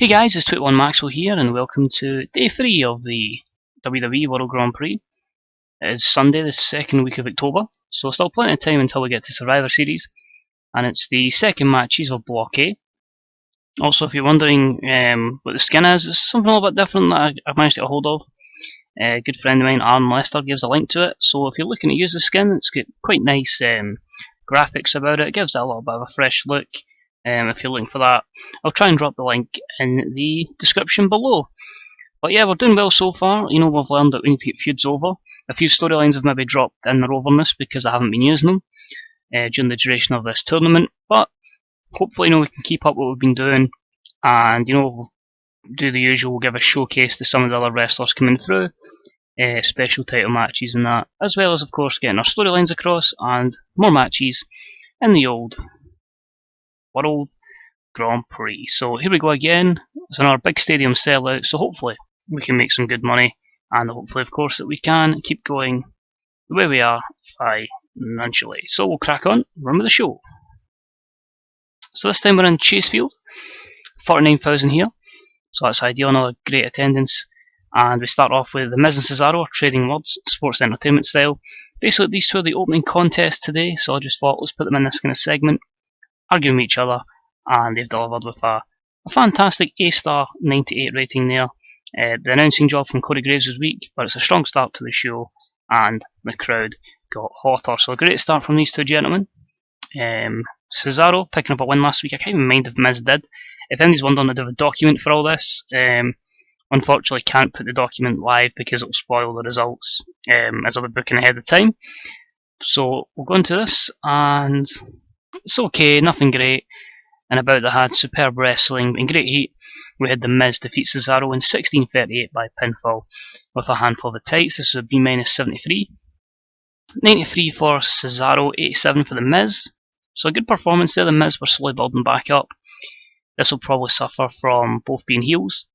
Hey guys, it's Twit1 Maxwell here, and welcome to day 3 of the WWE World Grand Prix. It is Sunday, the second week of October, so still plenty of time until we get to Survivor Series, and it's the second matches of Block A. Also, if you're wondering what the skin is, it's something a little bit different that I've managed to get a hold of. A good friend of mine, Aaron Lester, gives a link to it, so if you're looking to use the skin, it's got quite nice graphics about it. It gives it a little bit of a fresh look. If you're looking for that, I'll try and drop the link in the description below. But yeah, we're doing well so far. You know, we've learned that we need to get feuds over. A few storylines have maybe dropped in their overness because I haven't been using them during the duration of this tournament. But hopefully, we can keep up what we've been doing, and we'll do the usual. We'll give a showcase to some of the other wrestlers coming through, special title matches and that, as well as of course getting our storylines across and more matches in the old World Grand Prix. So here we go again. It's another big stadium sellout, so hopefully we can make some good money, and hopefully of course that we can keep going the way we are financially. So we'll crack on, run with the show. So this time we're in Chasefield, 49,000 here, so that's ideal, another great attendance. And we start off with The Miz and Cesaro trading words, sports entertainment style. Basically these two are the opening contest today, so I just thought let's put them in this kind of segment, arguing with each other, and they've delivered with a fantastic A-star 98 rating there. The announcing job from Corey Graves was weak, but it's a strong start to the show, and the crowd got hotter. So a great start from these two gentlemen. Cesaro picking up a win last week. I can't even mind if Miz did. If anybody's wondering, I do have a document for all this. Unfortunately, can't put the document live because it'll spoil the results as I was booking ahead of time. So we'll go into this, and it's okay, nothing great. And about they had superb wrestling in great heat. We had The Miz defeat Cesaro in 16:38 by pinfall with a handful of tights. This would be minus 73. 93 for Cesaro, 87 for The Miz. So a good performance there. The Miz were slowly building back up. This will probably suffer from both being heels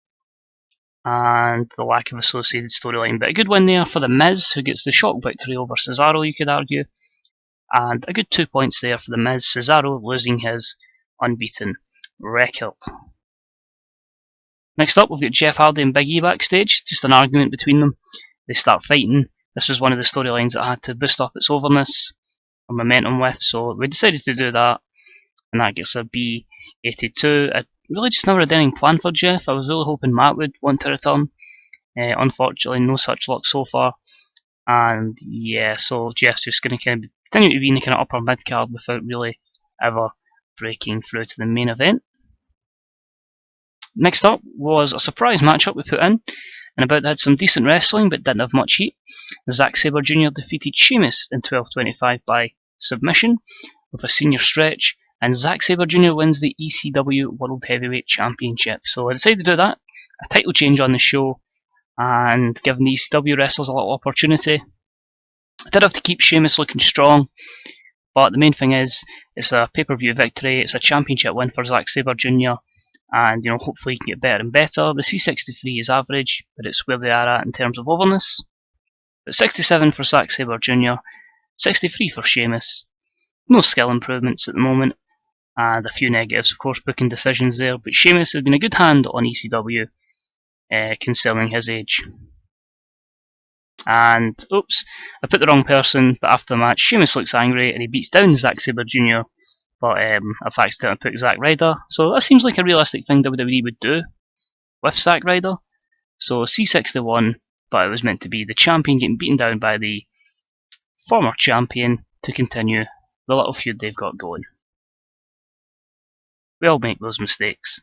and the lack of associated storyline. But a good win there for The Miz, who gets the shock victory over Cesaro, you could argue. And a good 2 points there for The Miz. Cesaro losing his unbeaten record. Next up, we've got Jeff Hardy and Big E backstage. Just an argument between them. They start fighting. This was one of the storylines that I had to boost up its overness or momentum with, so we decided to do that, and that gets a B82. I really just never had anything planned for Jeff. I was really hoping Matt would want to return. Unfortunately, no such luck so far. And yeah, so Jeff's just going to kind of continue to be in the kind of upper mid card without really ever breaking through to the main event. Next up was a surprise matchup we put in, and about that had some decent wrestling but didn't have much heat. Zack Sabre Jr. defeated Sheamus in 12:25 by submission with a senior stretch, and Zack Sabre Jr. wins the ECW World Heavyweight Championship. So I decided to do that, a title change on the show, and giving the ECW wrestlers a little opportunity. I did have to keep Sheamus looking strong, but the main thing is, it's a pay-per-view victory, it's a championship win for Zack Sabre Jr., and hopefully he can get better and better. The C63 is average, but it's where they are at in terms of overness. But 67 for Zack Sabre Jr., 63 for Sheamus. No skill improvements at the moment, and a few negatives, of course, booking decisions there, but Sheamus has been a good hand on ECW, concerning his age. And, oops, I put the wrong person, but after the match, Sheamus looks angry and he beats down Zack Sabre Jr., but I've accidentally put Zack Ryder, so that seems like a realistic thing WWE would do with Zack Ryder. So C61, but it was meant to be the champion getting beaten down by the former champion to continue the little feud they've got going. We all make those mistakes.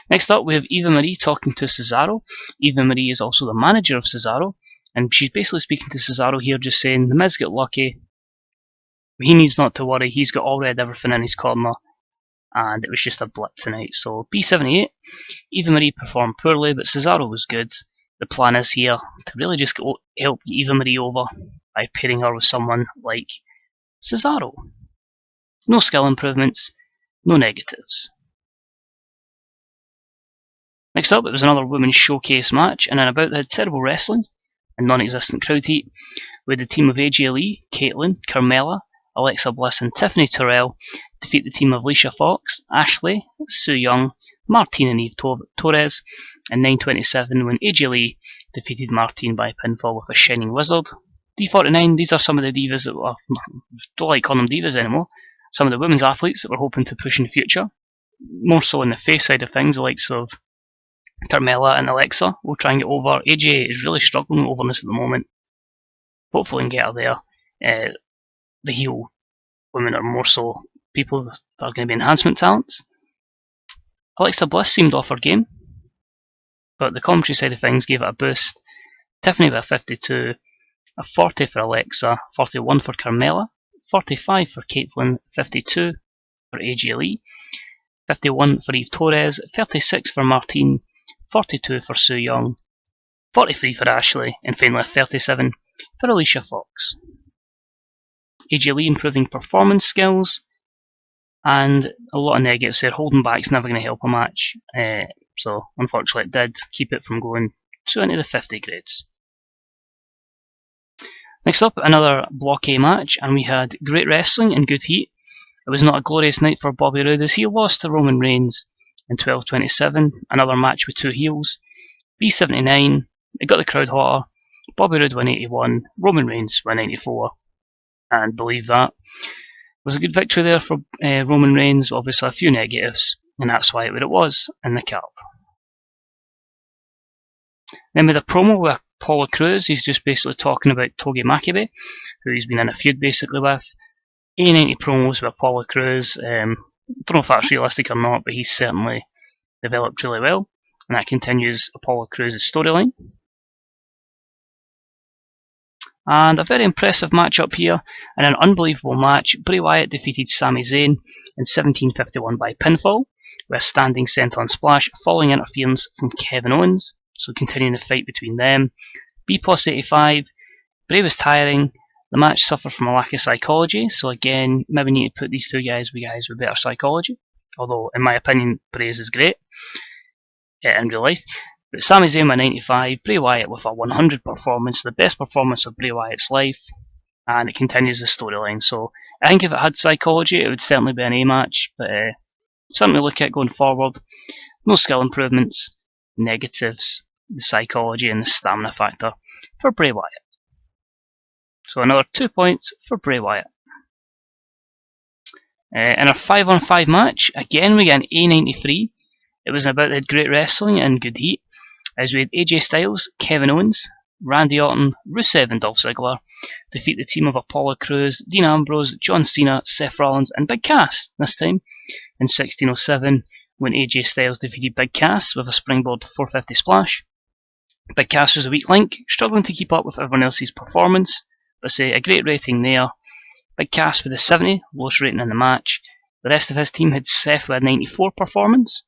Next up, we have Eva Marie talking to Cesaro. Eva Marie is also the manager of Cesaro, and she's basically speaking to Cesaro here, just saying the Miz got lucky. He needs not to worry, he's got already everything in his corner, and it was just a blip tonight. So B78, Eva Marie performed poorly, but Cesaro was good. The plan is here to really just help Eva Marie over by pairing her with someone like Cesaro. No skill improvements, no negatives. Next up, it was another women's showcase match, and then about they had terrible wrestling and non-existent crowd heat, with the team of AJ Lee, Caitlyn, Carmella, Alexa Bliss and Tiffany Terrell defeat the team of Alicia Fox, Ashley, Sue Young, Martin and Eve Torres in 9:27 when AJ Lee defeated Martin by pinfall with a Shining Wizard. D49, these are some of the divas that were, don't like calling them divas anymore, some of the women's athletes that we're hoping to push in the future. More so on the face side of things, the likes of Carmella and Alexa will try and get over. AJ is really struggling with overness at the moment. Hopefully we can get her there. The heel women are more so people that are going to be enhancement talents. Alexa Bliss seemed off her game, but the commentary side of things gave it a boost. Tiffany with a 52, a 40 for Alexa, 41 for Carmella, 45 for Caitlyn, 52 for AJ Lee, 51 for Eve Torres, 36 for Martine, 42 for Su Yung, 43 for Ashley, and finally 37 for Alicia Fox. AJ Lee improving performance skills, and a lot of negatives there. Holding back's never going to help a match, so unfortunately it did keep it from going into the 50 grades. Next up, another Block A match, and we had great wrestling and good heat. It was not a glorious night for Bobby Roode as he lost to Roman Reigns in 12:27. Another match with two heels. B79, it got the crowd hotter. Bobby Roode won 81, Roman Reigns won 94, and believe that. It was a good victory there for Roman Reigns, obviously a few negatives, and that's why it was in the card. Then with a promo with Apollo Crews, he's just basically talking about Togi Makabe, who he's been in a feud basically with. 90 promos with Apollo Crews. Don't know if that's realistic or not, but he's certainly developed really well, and that continues Apollo Crews' storyline. And a very impressive matchup here, and an unbelievable match. Bray Wyatt defeated Sami Zayn in 17:51 by pinfall, with a standing senton splash following interference from Kevin Owens, so continuing the fight between them. B plus 85, Bray was tiring, the match suffered from a lack of psychology, so again, maybe need to put these two guys with better psychology, although in my opinion, Bray's is great in real life. But Sami Zayn with 95, Bray Wyatt with a 100 performance, the best performance of Bray Wyatt's life, and it continues the storyline. So I think if it had psychology, it would certainly be an A match, but something to look at going forward. No skill improvements, negatives, the psychology and the stamina factor for Bray Wyatt. So another 2 points for Bray Wyatt. In our 5-on-5 match, again we get an A93. It was about the great wrestling and good heat, as we had AJ Styles, Kevin Owens, Randy Orton, Rusev and Dolph Ziggler defeat the team of Apollo Crews, Dean Ambrose, John Cena, Seth Rollins and Big Cass, this time in 16:07 when AJ Styles defeated Big Cass with a springboard 450 splash. Big Cass was a weak link, struggling to keep up with everyone else's performance, but say a great rating there. Big Cass with a 70, lowest rating in the match. The rest of his team had Seth with a 94 performance,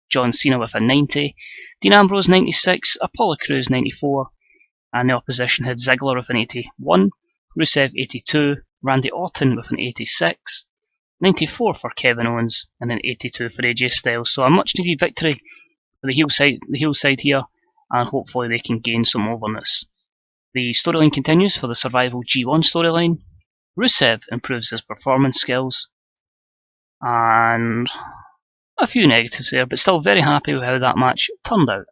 John Cena with a 90, Dean Ambrose 96, Apollo Crews 94, and the opposition had Ziggler with an 81, Rusev 82, Randy Orton with an 86, 94 for Kevin Owens, and an 82 for AJ Styles. So a much needed victory for the heel side here, and hopefully they can gain some overness. The storyline continues for the Survival G1 storyline. Rusev improves his performance skills, and a few negatives there, but still very happy with how that match turned out.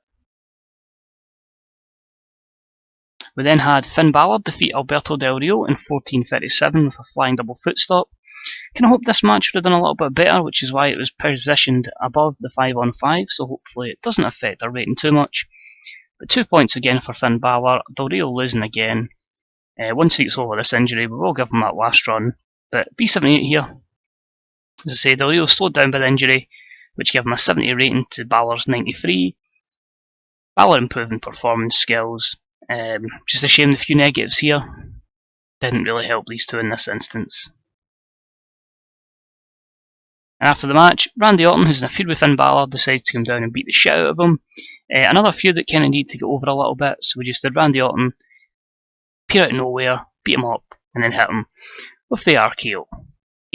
We then had Finn Balor defeat Alberto Del Rio in 14:37 with a flying double foot stop. Kind of hope this match would have done a little bit better, which is why it was positioned above the 5-on-5, so hopefully it doesn't affect our rating too much. But 2 points again for Finn Balor, Del Rio losing again. Once he gets over this injury, we will give him that last run. But B78 here, as I say, Del Rio slowed down by the injury, which gave him a 70 rating to Balor's 93. Balor improving performance skills. Just a shame the few negatives here didn't really help these two in this instance. And after the match, Randy Orton, who's in a feud with Finn Balor, decides to come down and beat the shit out of him. Another feud that kind of needed to get over a little bit, so we just did Randy Orton appear out of nowhere, beat him up, and then hit him with the RKO.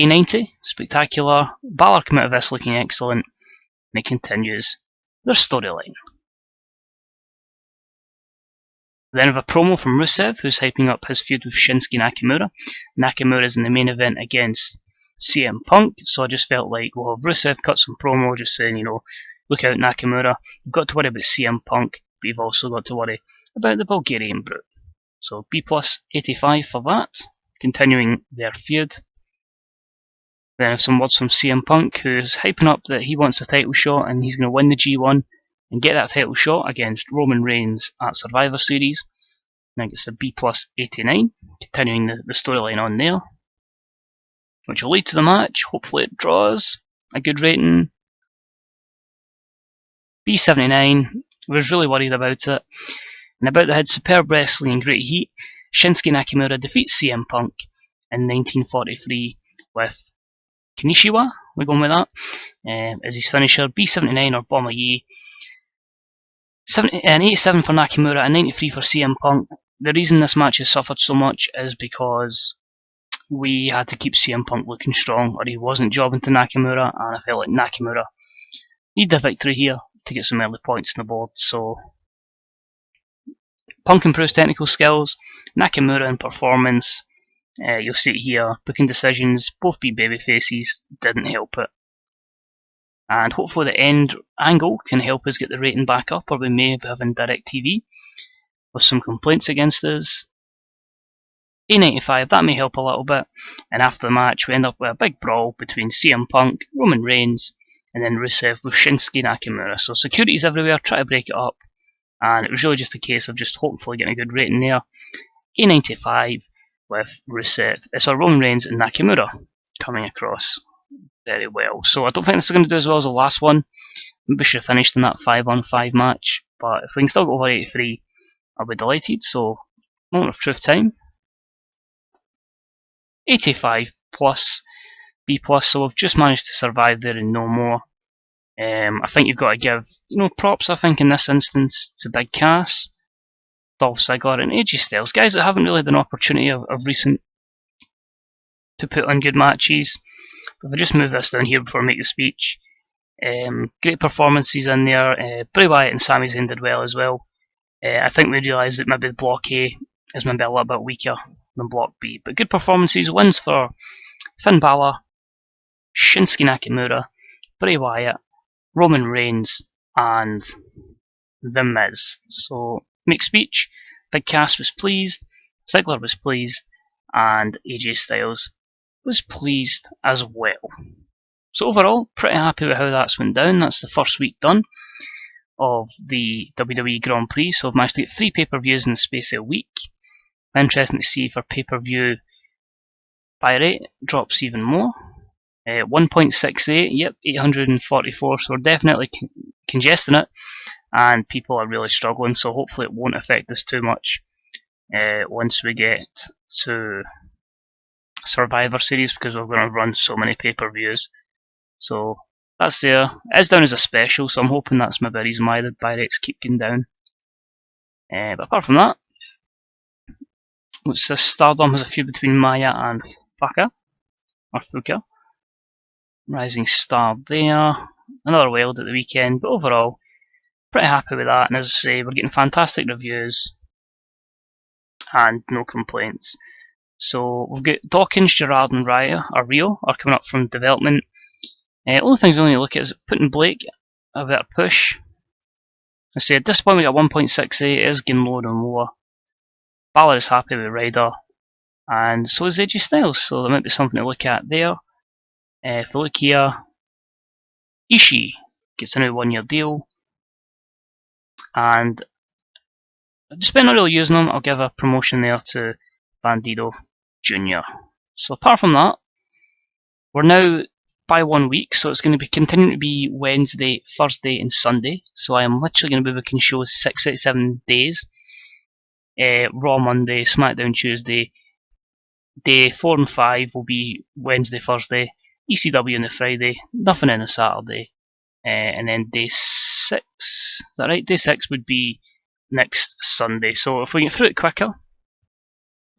A90, spectacular. Balor came out of this looking excellent, and it continues their storyline. Then we have a promo from Rusev, who's hyping up his feud with Shinsuke Nakamura. Nakamura's in the main event against CM Punk, so I just felt like we'll have Rusev cut some promo just saying, look out Nakamura. You've got to worry about CM Punk, but you've also got to worry about the Bulgarian Brute. So B plus 85 for that, continuing their feud. Then I have some words from CM Punk, who's hyping up that he wants a title shot and he's going to win the G1 and get that title shot against Roman Reigns at Survivor Series. I think it's a B plus 89, continuing the storyline on there, which will lead to the match. Hopefully it draws a good rating. B79, was really worried about it. And about that had superb wrestling and great heat. Shinsuke Nakamura defeats CM Punk in 1943 with Kanishiwa, we're going with that, as his finisher. B79 or Bomber Yi. An 87 for Nakamura and 93 for CM Punk. The reason this match has suffered so much is because we had to keep CM Punk looking strong, or he wasn't jobbing to Nakamura, and I felt like Nakamura needed the victory here to get some early points on the board. So Punk improves technical skills, Nakamura in performance. You'll see it here, booking decisions, both beat baby faces, didn't help it. And hopefully the end angle can help us get the rating back up, or we may be having DirecTV with some complaints against us. A95, that may help a little bit. And after the match we end up with a big brawl between CM Punk, Roman Reigns, and then Rusev with Shinsuke Nakamura. So security's everywhere, try to break it up. And it was really just a case of just hopefully getting a good rating there. A95 with Roman Reigns and Nakamura coming across very well. So I don't think this is going to do as well as the last one. Maybe should have finished in that 5-on-5 match. But if we can still go over 83, I'll be delighted. So, moment of truth time. 85 plus, B plus, so we've just managed to survive there and no more. I think you've got to give, props, I think, in this instance, to Big Cass, Dolph Ziggler, and AJ Styles. Guys that haven't really had an opportunity of recent to put on good matches. But if I just move this down here before I make the speech. Great performances in there. Bray Wyatt and Sami Zayn did well as well. I think we realised that maybe Block A is maybe a little bit weaker than Block B. But good performances, wins for Finn Balor, Shinsuke Nakamura, Bray Wyatt, Roman Reigns, and The Miz. So, make speech. Big Cass was pleased, Ziggler was pleased, and AJ Styles was pleased as well. So overall, pretty happy with how that's went down. That's the first week done of the WWE Grand Prix. So I've managed to get 3 pay-per-views in the space of a week. Interesting to see if our pay-per-view buy rate drops even more. 1.68, yep, 844, so we're definitely congesting it, and people are really struggling, so hopefully it won't affect us too much once we get to Survivor Series, because we're going to run so many pay-per-views. So that's there. It's down as a special, so I'm hoping that's maybe a reason why the buy rates keep going down. But apart from that, what's this? Stardom has a feud between Maya and Fuka. Rising Star there. Another wild at the weekend, but overall, pretty happy with that. And as I say, we're getting fantastic reviews and no complaints. So we've got Dawkins, Gerard, and Rio are coming up from development. Only things we only look at is putting Blake a bit of push. I say at this point we got 1.68, it is getting lower and lower. Balor is happy with Ryder, and so is AJ Styles, so there might be something to look at there. If we look here, Ishii gets a new 1-year deal, and despite not really using them, I'll give a promotion there to Bandido Jr. So apart from that, we're now by 1 week, so it's going to be continuing to be Wednesday, Thursday, and Sunday. So I am literally going to be booking shows 6 out of 7 days. Raw Monday, SmackDown Tuesday. Day 4 and 5 will be Wednesday, Thursday. ECW on the Friday, nothing on the Saturday, and then day 6, is that right? Day 6 would be next Sunday. So if we get through it quicker,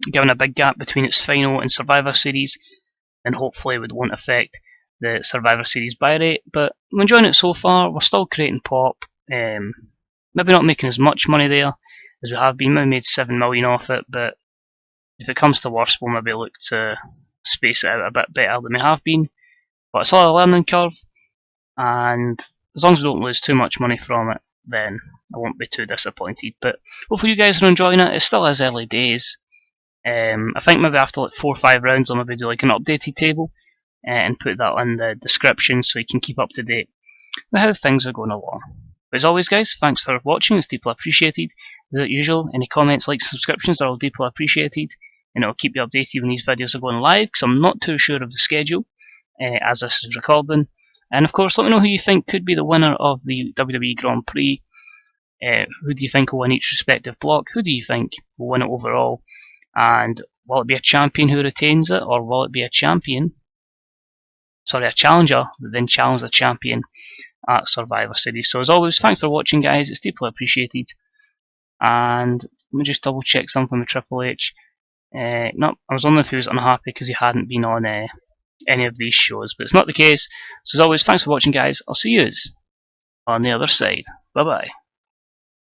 given a big gap between its final and Survivor Series, then hopefully it won't affect the Survivor Series buy rate. But I'm enjoying it so far. We're still creating pop. Maybe not making as much money there as we have been. We made 7 million off it, but if it comes to worse, we'll maybe look to space it out a bit better than we have been. But it's all a learning curve, and as long as we don't lose too much money from it, then I won't be too disappointed. But hopefully you guys are enjoying it. It still is early days. I think maybe after like 4 or 5 rounds I'll maybe do like an updated table and put that in the description so you can keep up to date with how things are going along. But as always guys, thanks for watching, it's deeply appreciated. As usual, any comments, likes, subscriptions are all deeply appreciated, and it'll keep you updated when these videos are going live, because I'm not too sure of the schedule as this is recording. And of course, let me know who you think could be the winner of the WWE Grand Prix. Who do you think will win each respective block? Who do you think will win it overall? And will it be a champion who retains it, or will it be a challenger that then challenges the champion at Survivor Series? So as always, thanks for watching guys, it's deeply appreciated. And let me just double check something with Triple H. No, I was wondering if he was unhappy because he hadn't been on any of these shows, but it's not the case. So as always, thanks for watching guys, I'll see you on the other side. Bye bye.